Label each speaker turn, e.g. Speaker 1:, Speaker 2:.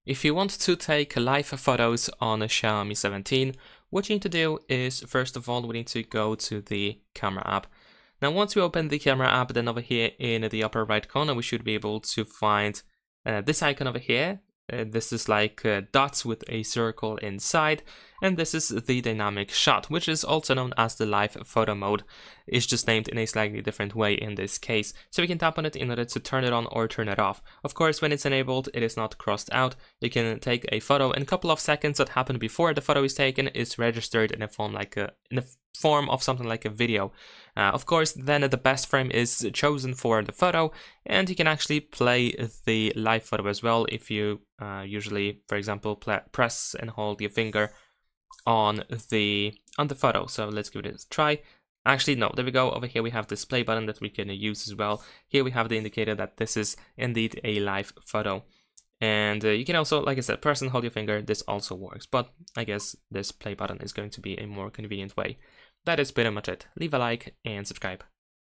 Speaker 1: If you want to take live photos on a Xiaomi 17, what you need to do is, first of all, we need to go to the camera app. Now, once we open the camera app, then over here in the upper right corner, we should be able to find this icon over here. This is like dots with a circle inside, and this is the dynamic shot, which is also known as the live photo mode. It's just named in a slightly different way in this case. So we can tap on it in order to turn it on or turn it off. Of course, when it's enabled, it is not crossed out. You can take a photo in a couple of seconds. That happened before the photo is taken is registered in a form of something like a video. Of course, then the best frame is chosen for the photo, and you can actually play the live photo as well if you usually, for example, press and hold your finger on the photo. So let's give it a try. Actually, no, there we go. Over here we have this play button that we can use as well. Here we have the indicator that this is indeed a live photo. And you can also, like I said, press and hold your finger. This also works, but I guess this play button is going to be a more convenient way. That is pretty much it. Leave a like and subscribe.